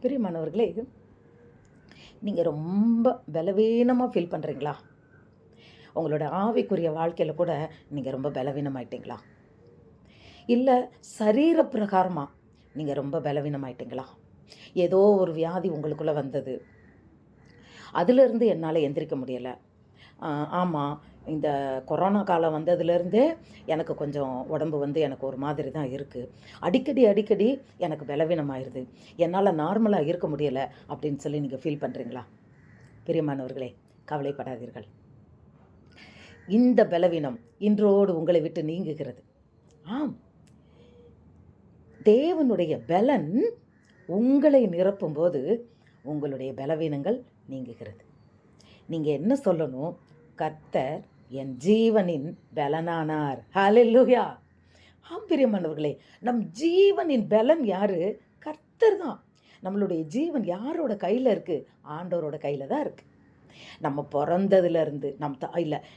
பிரியமானவர்களே, நீங்கள் ரொம்ப பலவீனமாக ஃபீல் பண்ணுறீங்களா? உங்களோட ஆவிக்குரிய வாழ்க்கையில் கூட நீங்கள் ரொம்ப பலவீனமாயிட்டீங்களா? இல்லை சரீர பிரகாரமாக நீங்கள் ரொம்ப பலவீனமாயிட்டீங்களா? ஏதோ ஒரு வியாதி உங்களுக்குள்ளே வந்தது, அதிலிருந்து என்னால் எந்திரிக்க முடியலை. ஆமாம், இந்த கொரோனா காலம் வந்ததுலேருந்தே எனக்கு கொஞ்சம் உடம்பு எனக்கு ஒரு மாதிரி தான் இருக்குது. அடிக்கடி எனக்கு பலவீனமாயிருது. என்னால் நார்மலாக இருக்க முடியலை அப்படின்னு சொல்லி நீங்கள் ஃபீல் பண்ணுறீங்களா? பிரியமானவர்களே, கவலைப்படாதீர்கள். இந்த பலவீனம் இன்றோடு உங்களை விட்டு நீங்குகிறது. ஆம், தேவனுடைய பலன் உங்களை நிரப்பும்போது உங்களுடைய பலவீனங்கள் நீங்குகிறது. நீங்கள் என்ன சொல்லணும்? கர்த்தர் என் ஜீவனின் பலனானார். ஹல்லேலூயா! ஆம் பிரியமானவர்களே, நம் ஜீவனின் பலன் யாரு? கர்த்தர் தான். நம்மளுடைய ஜீவன் யாரோட கையில் இருக்குது? ஆண்டவரோட கையில் தான் இருக்குது. நம்ம பிறந்ததுலேருந்து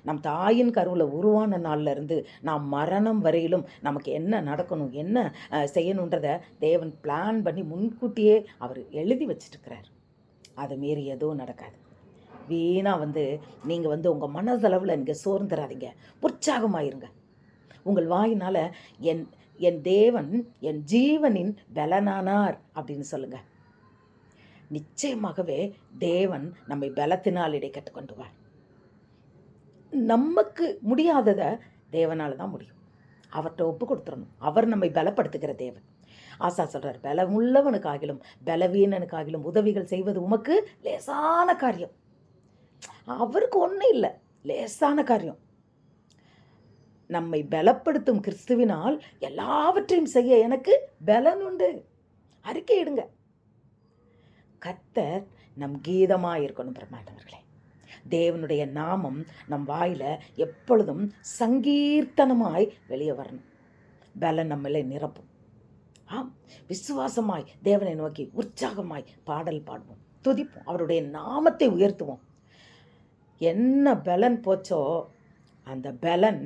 நம் தாயின் கருவில் உருவான நாள்லேருந்து நாம் மரணம் வரையிலும் நமக்கு என்ன நடக்கணும், என்ன செய்யணுன்றதை தேவன் பிளான் பண்ணி முன்கூட்டியே அவர் எழுதி வச்சிட்ருக்கிறார். அதை மீறி எதுவும் நடக்காது. வீணாக நீங்கள் உங்கள் மனதளவில் நீங்கள் சோர்ந்துடாதீங்க, உற்சாகமாயிருங்க. உங்கள் வாயினால் என் தேவன் என் ஜீவனின் பலனானார் அப்படின்னு சொல்லுங்கள். நிச்சயமாகவே தேவன் நம்மை பலத்தினால் இடைக்கட்டு கொண்டுவார். நமக்கு முடியாததை தேவனால் தான் முடியும். அவர்கிட்ட ஒப்பு கொடுத்துடணும். அவர் நம்மை பலப்படுத்துகிற தேவன். ஆசா சொல்கிறார், பலமுள்ளவனுக்காகிலும் பலவீனனுக்காகிலும் உதவிகள் செய்வது உமக்கு லேசான காரியம். அவருக்கு ஒன்றும் இல்லை, லேசான காரியம். நம்மை பலப்படுத்தும் கிறிஸ்துவினால் எல்லாவற்றையும் செய்ய எனக்கு பலன் உண்டு. அறிக்கையிடுங்க. கர்த்தர் நம் கீதமாக இருக்கணும். பிரமாண்டவர்களே, தேவனுடைய நாமம் நம் வாயில் எப்பொழுதும் சங்கீர்த்தனமாய் வெளியே வரணும். பலன் நம்மளை நிரப்பும். ஆம், விசுவாசமாய் தேவனை நோக்கி உற்சாகமாய் பாடல் பாடுவோம், துதிப்போம், அவருடைய நாமத்தை உயர்த்துவோம். என்ன பலன் போச்சோ அந்த பலன்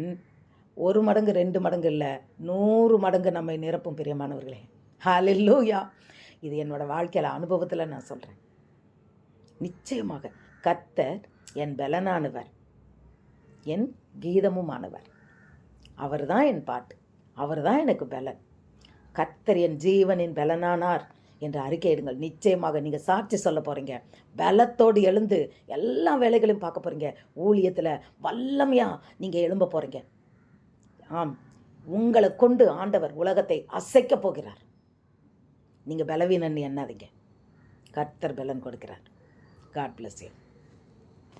1 மடங்கு 2 மடங்கு இல்லை, 100 மடங்கு நம்மை நிரப்பும். பிரியமானவர்களே, ஹல்லேலூயா! இது என்னோடய வாழ்க்கையில் அனுபவத்தில் நான் சொல்கிறேன். நிச்சயமாக கர்த்தர் என் பலனானவர், என் கீதமுமானவர். அவர் தான் என் பாட்டு, அவர் தான் எனக்கு பலன். கர்த்தர் என் ஜீவனின் பலனானார் என்று அறிக்கையிடுங்கள். நிச்சயமாக நீங்கள் சாட்சி சொல்ல போகிறீங்க. பலத்தோடு எழுந்து எல்லா வேலைகளையும் பார்க்க போகிறீங்க. ஊழியத்தில் வல்லமையாக நீங்கள் எழும்ப போகிறீங்க. ஆம், உங்களை கொண்டு ஆண்டவர் உலகத்தை அசைக்க போகிறார். நீங்கள் பலவீனன்னு எண்ணாதீங்க. கர்த்தர் பலன் கொடுக்கிறார். God bless you.